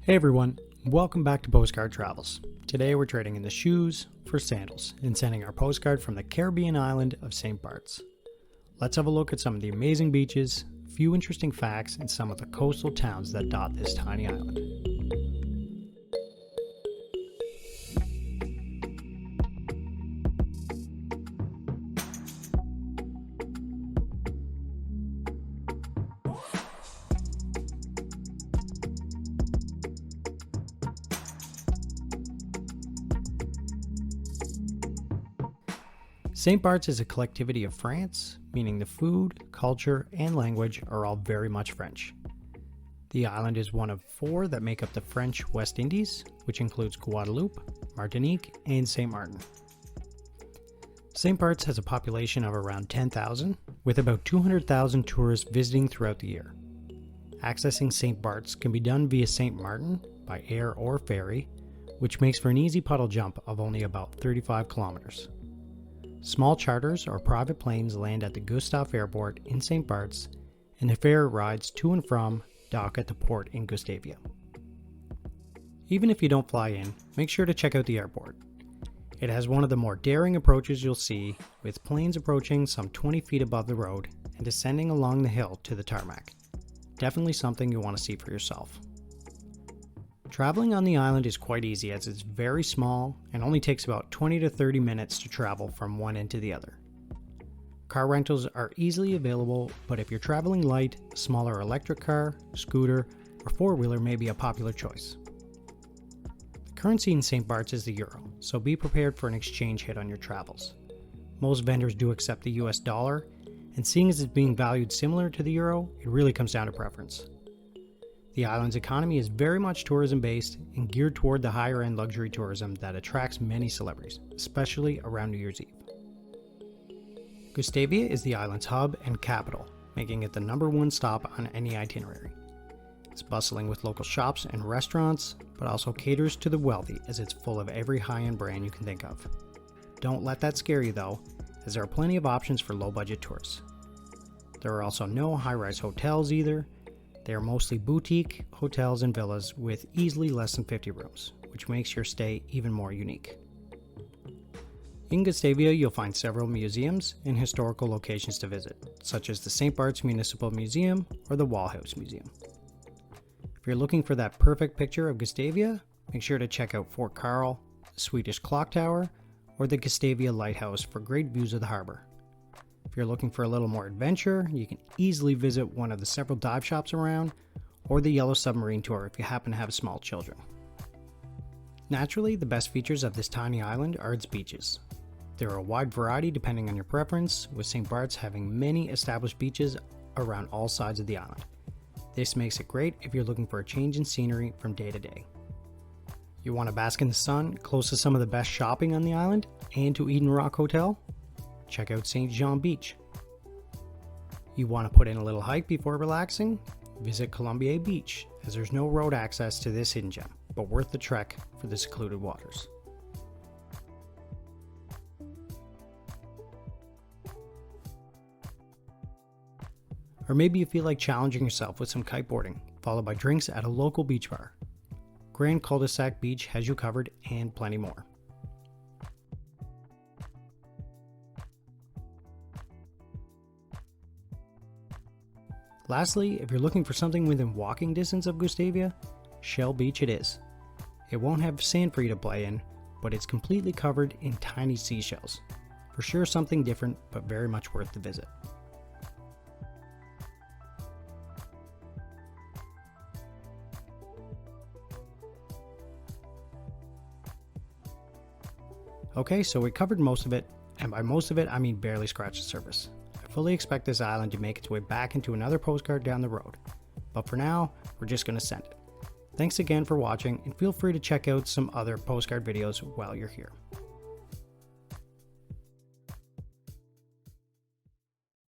Hey everyone, welcome back to Postcard Travels. Today we're trading in the shoes for sandals and sending our postcard from the Caribbean island of St. Barts. Let's have a look at some of the amazing beaches, a few interesting facts, and some of the coastal towns that dot this tiny island. St. Barts is a collectivity of France, meaning the food, culture, and language are all very much French. The island is one of 4 that make up the French West Indies, which includes Guadeloupe, Martinique, and St. Martin. St. Barts has a population of around 10,000, with about 200,000 tourists visiting throughout the year. Accessing St. Barts can be done via St. Martin by air or ferry, which makes for an easy puddle jump of only about 35 kilometers. Small charters or private planes land at the Gustavia airport in St. Barts, and the ferry rides to and from dock at the port in Gustavia. Even if you don't fly in, make sure to check out the airport. It has one of the more daring approaches you'll see, with planes approaching some 20 feet above the road and descending along the hill to the tarmac. Definitely something you want to see for yourself. Traveling on the island is quite easy as it's very small and only takes about 20 to 30 minutes to travel from one end to the other. Car rentals are easily available, but if you're traveling light, a smaller electric car, scooter, or four-wheeler may be a popular choice. The currency in St. Barts is the euro, so be prepared for an exchange hit on your travels. Most vendors do accept the US dollar, and seeing as it's being valued similar to the euro, it really comes down to preference. The island's economy is very much tourism-based and geared toward the higher-end luxury tourism that attracts many celebrities, especially around New Year's Eve. Gustavia is the island's hub and capital, making it the #1 stop on any itinerary. It's bustling with local shops and restaurants, but also caters to the wealthy as it's full of every high-end brand you can think of. Don't let that scare you though, as there are plenty of options for low-budget tourists. There are also no high-rise hotels either. They are mostly boutique hotels and villas with easily less than 50 rooms, which makes your stay even more unique. In Gustavia, you'll find several museums and historical locations to visit, such as the St. Barts Municipal Museum or the Wall House Museum. If you're looking for that perfect picture of Gustavia, make sure to check out Fort Carl, the Swedish Clock Tower, or the Gustavia Lighthouse for great views of the harbor. If you're looking for a little more adventure, you can easily visit one of the several dive shops around, or the Yellow Submarine Tour if you happen to have small children. Naturally, the best features of this tiny island are its beaches. There are a wide variety depending on your preference, with St. Barts having many established beaches around all sides of the island. This makes it great if you're looking for a change in scenery from day to day. You want to bask in the sun close to some of the best shopping on the island and to Eden Rock Hotel? Check out St. Jean Beach. You want to put in a little hike before relaxing? Visit Colombier Beach, as there's no road access to this hidden gem, but worth the trek for the secluded waters. Or maybe you feel like challenging yourself with some kiteboarding, followed by drinks at a local beach bar. Grand Cul-de-sac Beach has you covered, and plenty more. Lastly, if you're looking for something within walking distance of Gustavia, Shell Beach it is. It won't have sand for you to play in, but it's completely covered in tiny seashells. For sure something different, but very much worth the visit. Okay, so we covered most of it, and by most of it I mean barely scratched the surface. I fully expect this island to make its way back into another postcard down the road, but for now, we're just going to send it. Thanks again for watching, and feel free to check out some other postcard videos while you're here.